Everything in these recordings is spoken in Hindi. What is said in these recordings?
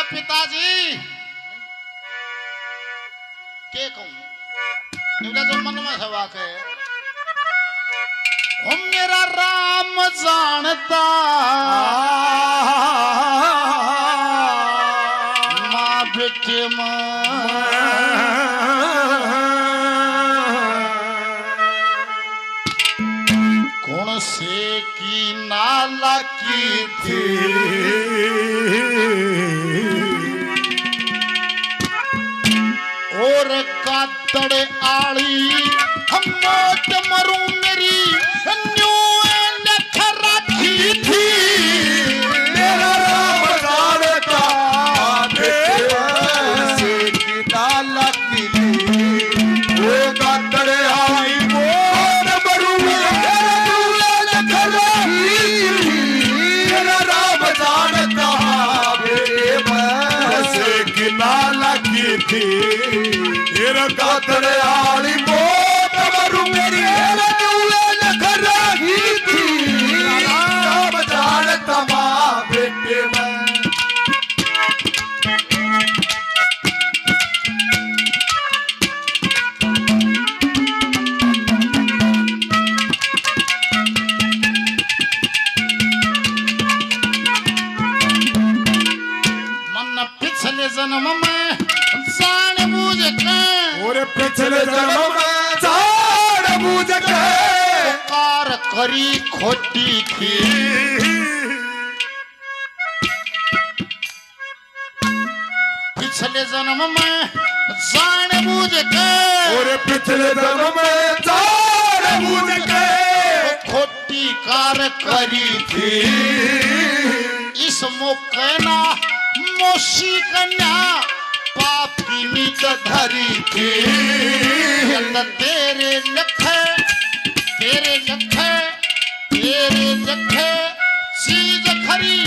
पिताजी के कहूं इवला जो मन में हवा के हम मेरा राम जानता मां बेटे कौन से की नाला की थी और कातड़ आली हम मौत मरूं मेरी न्यू लख रखी थी मेरा राम जानता से की नाला की थी वो कातड़ आई मोर मरूं लख रखी मेरा राम जानता से की नाला की थी तेरा कातड़ आली मोत मरू मेरी लखराही थी राम जानता मां बेटे मैं मन पिछले जन्म में जान बूझ के और पिछले जन्म में जान बूझ के कार करी खोटी थी पिछले जन्म में जान बूझ के और पिछले जन्म में जान बूझ के खोटी कार करी थी इस मौके ना मोशी कन्या पाप की नीच धरी थी तेरे लखे चीज खरी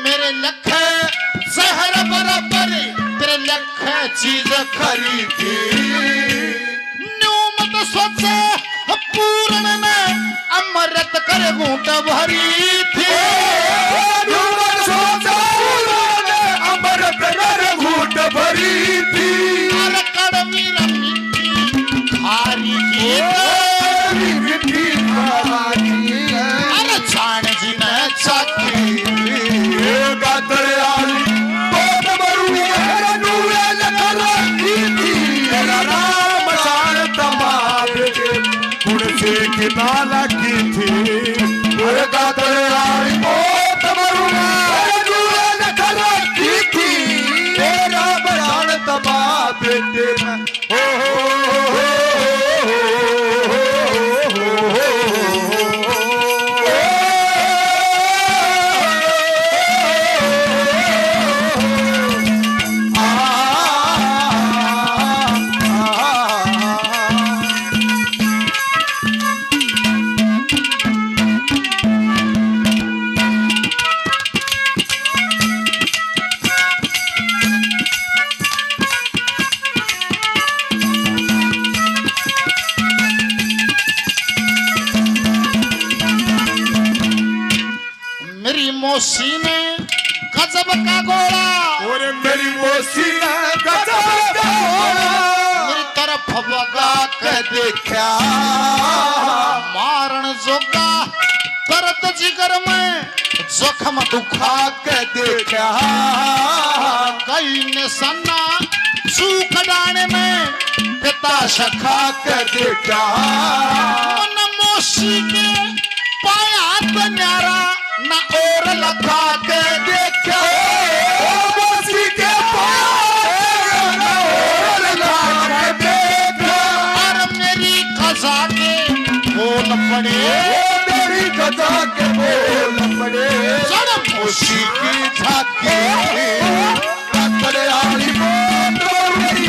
मेरे लखे जहर बराबर तेरे लखे चीज खरी थी न्यू मत सोचे पूर्ण में अमृत कर घूंट भरी थी अमृत कर घूंट भरी थी कड़वी रमी खारी की मिठी खारी अरे छाण जी ने चाखी गातर आली बहुत मरू नूरे लखराही थी मेरा राम जानता मां बेटे गुण से किनाला की थी और गातर आली बहुत मरू नूरे लखराही थी मेरा जानता मां बेटे मौसी ने गजब का गोला और मेरी मौसी ने गजब का गोला मेरी तरफ भगा के देखा मारण जोगा दर्द जिगर में जख्म दुखा के देखा कई निशाना सूख डाने में पिता सखा के देखा मन मौसी के पाया तो न्यारा ना और लखा के देखा मौसी के पाया ना और लखा के देखा और मेरी कजा के बोल पड़े मेरी कजा के बोल पड़े जड़ मौसी की झांकी कातड़ आली मेरी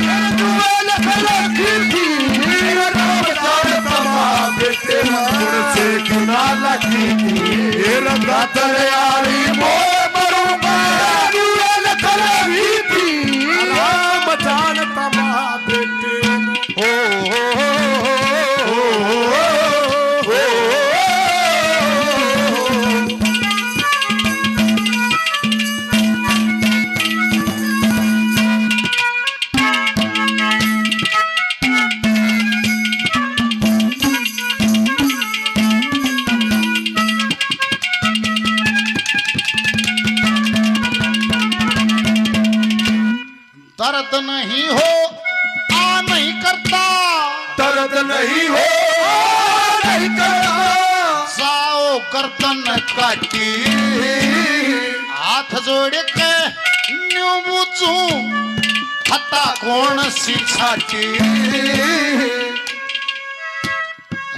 लखराही थी मेरा राम जानता मां बेटे गुण से किनाला की थी मेरा कातड़ आली मरू लखराही थी राम जानता मां बेटे दर्द नहीं हो आ नहीं करता, दर्द नहीं हो नहीं करता, साओ गर्दन काटी हाथ जोड़ के न्यू पूछू हता कौन सी छाटी,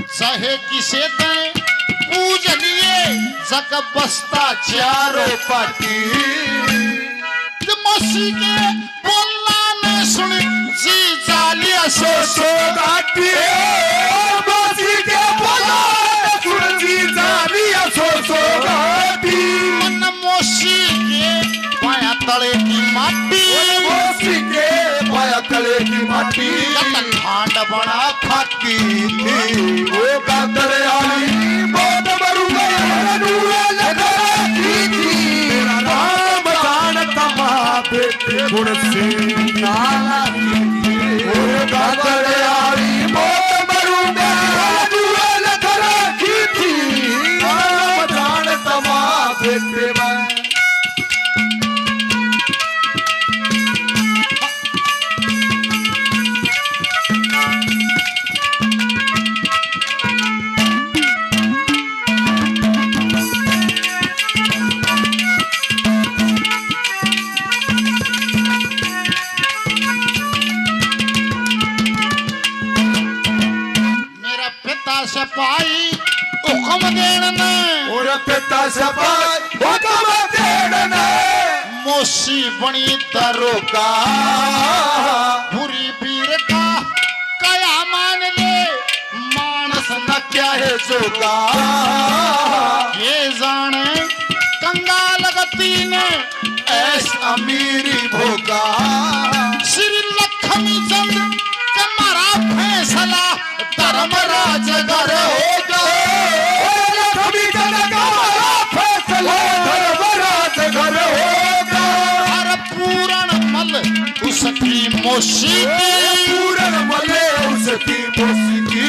चाहे किसे दें पूज लिए जग बसता चारों पाटी, मौसी के बोलना न सुन जी जालिया सो सो गाटी, मौसी के बोलना न सुन जी जालिया सो सो गाटी, मन मौसी के पाया तले की माटी, मौसी के पाया तले की माटी, खांड बना खाटी थी वो गादर आई बहुत मरूंगा मेरा नाम जानता बेटे गुण से नाला वो गादर आई बहुत मरूंगा नाम जानता बेटे मैं सपाई हुक्म देना और पिता सपाई हुक्म देना, मौसी बनी दरोगा बुरी पीर का कया मान ले मानस न क्या है जोगा, ये जाने कंगाल गति ने ऐस अमीरी भोगा, श्री लक्ष्मी चंद तुम्हारा फैसला धर्मराज घर होगा, लक्ष्मी चंद का फैसला धर्मराज घर होगा, हर पूर्ण मल उसकी मौसी की, पूर्ण मल उसकी मौसी की,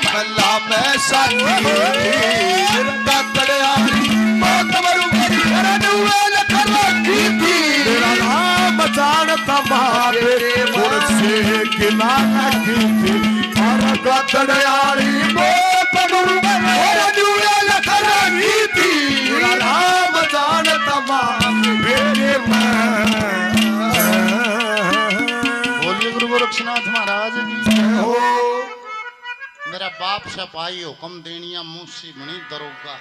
भला मैं साथी तेरा नाम जानता मारे गुण से गिला की थी और गदड़यारी तेरा नाम जानता मेरे बोलिए गुरु गोरक्षनाथ महाराज की हो मेरा बाप सपाई हुक्म देनिया मुंशी बनी दरोगा,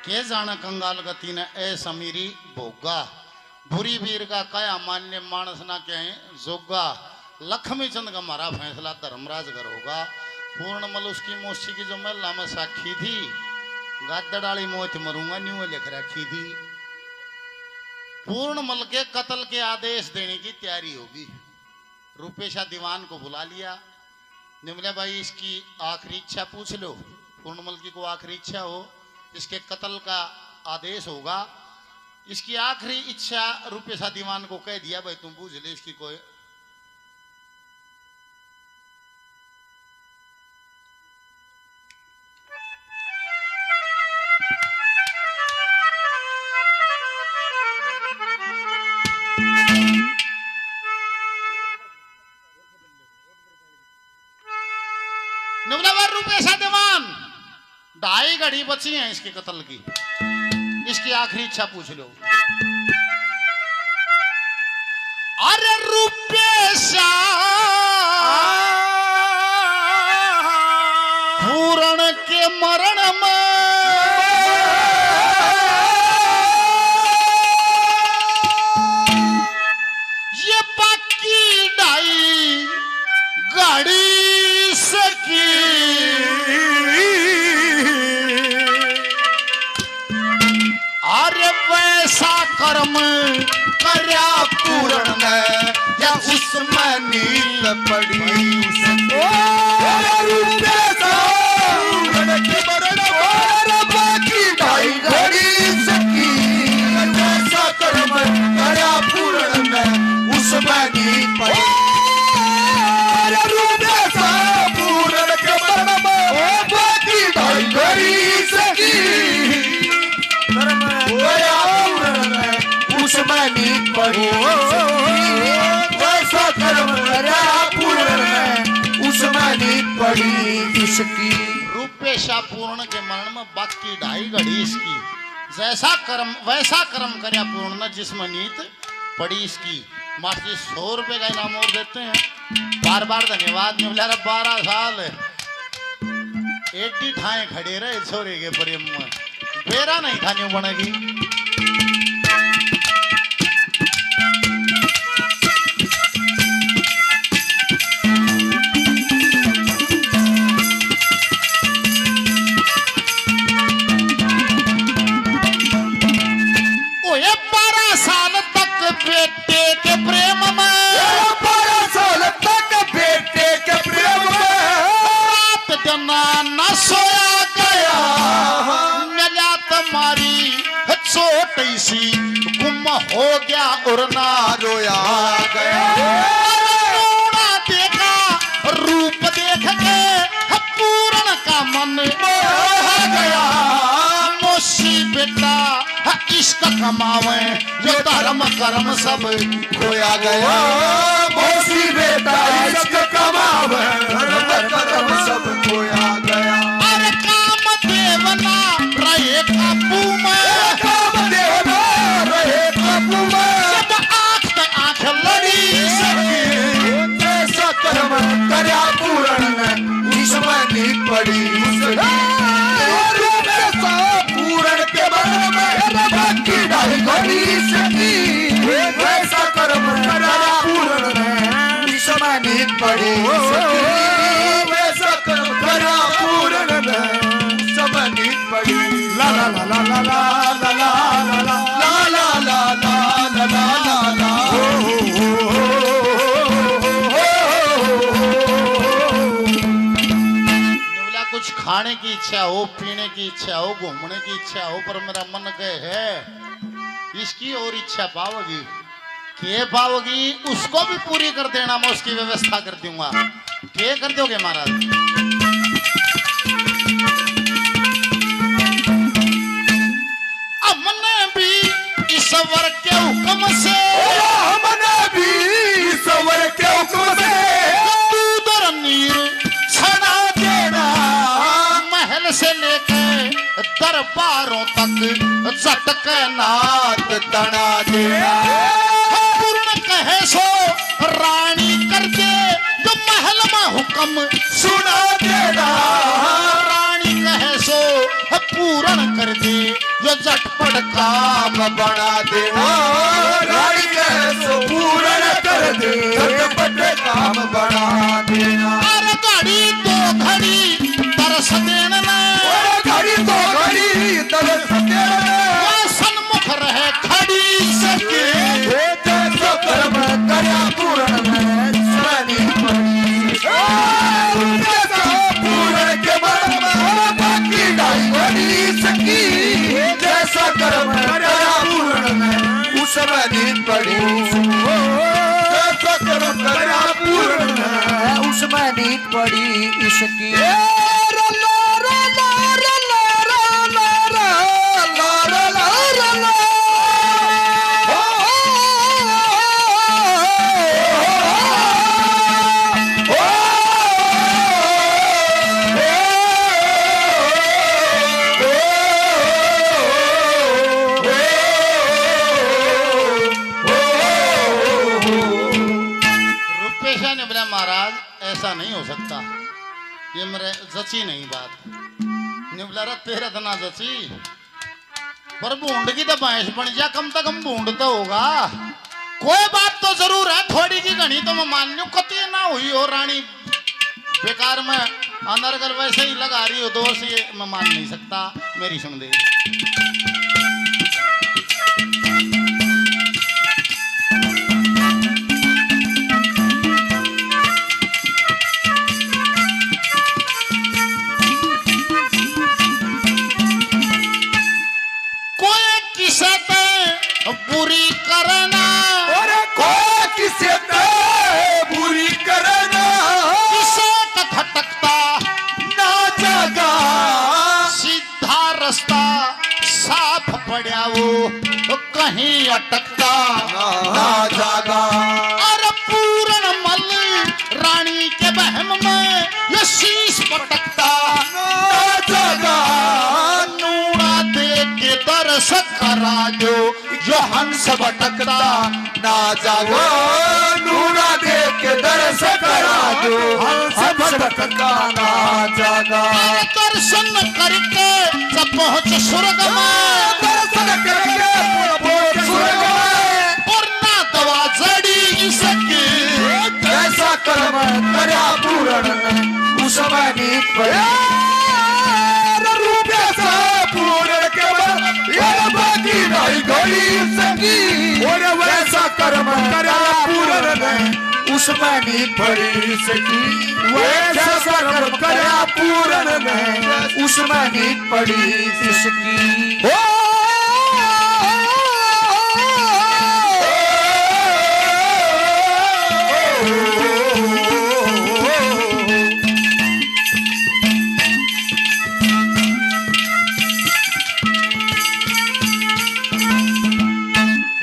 के जाना कंगाल गति ने ऐस अमीरी भोगा, बुरी वीर का कया मान्य मानस ना कहे जोगा, लक्ष्मी चंद का हमारा फैसला धर्मराज घर होगा, पूर्णमल उसकी मौसी की जो महिला में साक्षी थी, गादड़ाली मौत मरूंगा न्यू लिख रखी थी, पूर्णमल के कत्ल के आदेश देने की तैयारी होगी, रूपेशा दीवान को बुला लिया, निमले भाई इसकी आखिरी इच्छा पूछ लो, पूर्णमल की को आखिरी इच्छा हो इसके कत्ल का आदेश होगा, इसकी आखिरी इच्छा रूपेशा दीवान को कह दिया भाई तुम पूछ ले इसकी कोई, रूपेशा दीवान 2.5 घड़ी बची हैं इसके कत्ल की, इसकी आखिरी इच्छा पूछ लो। अरे रूपेशा पूर्ण के मरण में ये बाकी 2.5 घड़ी सकी, अरे वैसा कर्म करया पूर्ण में या उसमें नील पड़ी वैसा कर्म करया पूर्ण में उसमें नील पड़ी, कर्म करा पूर्ण उसमें नींद पड़ी इसकी। रूपेशा पूर्ण के मरण में बाकी 2.5 घड़ी इसकी। जैसा कर्म वैसा कर्म करया पूर्ण जिसमें नींद पड़ी इसकी। मास्टर जी 100 रुपए का इनाम और देते हैं। बार बार धन्यवाद। 12 साल 80 ठाए खड़े रहे छोरे के प्रेम में बेरा नहीं था न्यू बनेगी। ओए 12 साल तक बेटे के प्रेम में 12 साल तक बेटे के प्रेम में रात दिन न सोया गया। मिला तुम्हारी चोट सी गुम हो गया और ना रोया गया। देखा रूप देख के पूर्ण का मन हो गया। मोशी बेटा इश्क कमावे जो धर्म कर्म सब खोया गया। मोसी बेटा इश्क कमावे धर्म कर्म सब खोया गया। अरे काम देवना रहे काबू में काम देवना रहे काबू में जब आंख पे आंख लड़ी सकी। जैसा कर्म करया पूर्ण इसमें नींद पड़ी इसकी। पूर्ण के मन में बाकी 2.5 घड़ी इसकी। वैसा कर्म करया पूर्ण इसमें नींद पड़ी इसकी। वैसा कर्म करया पूर्ण इसमें नींद पड़ी। ला ला ला ला ला ला ला ला ला ला ला ला ला ला कुछ खाने की इच्छा हो, पीने की इच्छा हो, घूमने की इच्छा हो, पर मेरा मन कहे है इसकी और इच्छा पाओगी के पाओगी उसको भी पूरी कर देना। मैं उसकी व्यवस्था कर दूंगा। के कर दोगे महाराज? हमने भी ईश्वर के हुक्म से हमने भी ईश्वर के हुक्म से दूध और नीर छना देना। महल से लेके दरबारों तक झटक नाथ तना देना। पूर्ण कहे सो रानी कर दे जो महल में हुक्म सुना देना। रानी कहे सो पूर्ण कर दे जो झटपट काम बना देना। रानी कहे सो पूर्ण कर दे झटपट काम बना देना। अरे घड़ी 2 घड़ी तरस देना। घड़ी 2 घड़ी तरस देना। सन्मुख रहे खड़ी सके जैसा कर्म करया पूर्ण इसमें पड़ी। पूर्ण के मन में बाकी 2.5 घड़ी सकी। जैसा कर्म करया पूर्ण उसमें नींद पड़ी। जैसा कर्म करया पूर्ण उसमें नींद पड़ी इसकी। महाराज ऐसा नहीं हो सकता। ये मेरे जची नहीं बात। निबला तेरा तो ना जची पर भूंड की तो भैंस बन जा। कम से कम भूंड तो होगा। कोई बात तो जरूर है थोड़ी की घनी तो मैं मान लू। कती ना हुई हो रानी बेकार में अनर्गल वैसे ही लगा रही हो दोष ये मैं मान नहीं सकता। मेरी सुन दे। बुरी करना और कोई किसे बुरी करना। किसे खटकता ना जागा सीधा रास्ता साफ पड़ा वो कहीं अटकता ना जागा। अरे पूर्ण हंस भटकता ना जागो नूरा देख के दर्श करा दो हंस भटकता ना जागा दर्शन करके जब पहुंच स्वर्ग में दर्शन करके पहुंच स्वर्ग में पूर्णा दवा जड़ी इसकी जैसा कर्म करा पूर्ण उसमें नीत पड़े रूप ऐसा पूर्ण केवल ये बाकी नहीं घड़ी सकी और वैसा कर्म करा पूर्ण उसमें नीत पड़ी सकी वैसा कर्म करा पूर्ण उसमें नीत पड़ी सकी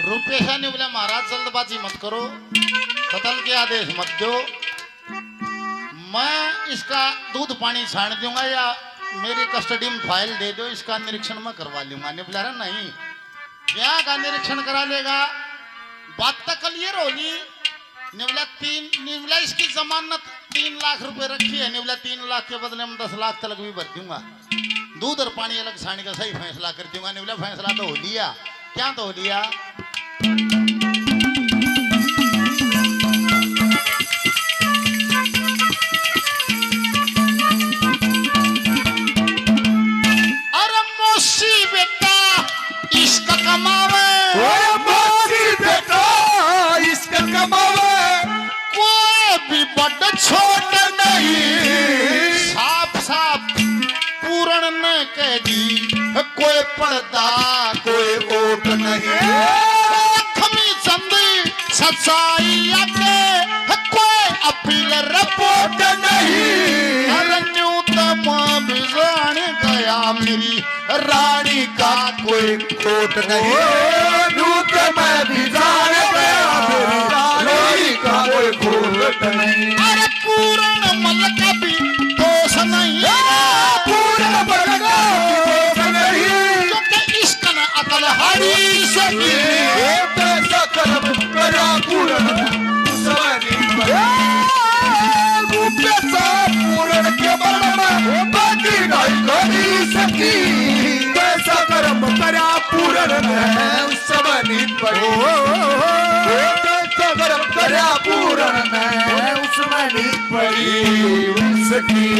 रूपेशा ने बोला महाराज जल्दबाजी मत करो, कतल के आदेश मत दो, मैं इसका दूध पानी छान दूंगा या मेरी कस्टडी में फाइल दे दो, इसका निरीक्षण मैं करवा लूंगा। ने बोला नहीं, क्या का निरीक्षण करा लेगा, बात तो क्लियर होगी। निवला इसकी जमानत 3 लाख रुपए रखी है, निवला 3 लाख के बदले में 10 लाख तक भी भर दूंगा, दूध और पानी अलग छाने का सही फैसला कर दूंगा। निवला फैसला तो हो लिया, क्या तो हो लिया। अरे मोशी बेटा इसका कमावे, मोशी बेटा इसका कमावे, कोई भी बड़ छोट नहीं, साफ साफ पूर्ण ने कह दी, कोई पर्दा कोई ओट नहीं, लक्ष्मी चंदी सच्चाई आके कोई अपील रिपोर्ट नहीं, अरे न्यूतम बिजान गया मेरी रानी का कोई खोट नहीं, नूत में भी जान गया मेरी रानी का कोई खोट नहीं। अरे पूर्ण मल का भी दोष नहीं, पूर्ण मल का दोष नहीं, क्योंकि इसका न अकल हरी सकी, ऐसा कर्म करा पूर्ण उसवानी पूर्ण के बल बाकी नहीं करी सकी, ऐसा कर्म करा पूर्ण उसवानी पड़ी, ऐसा कर्म करा पूर्ण उसवानी पड़ी सकी।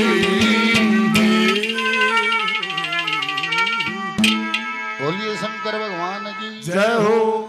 बोलिए शंकर भगवान की जय हो।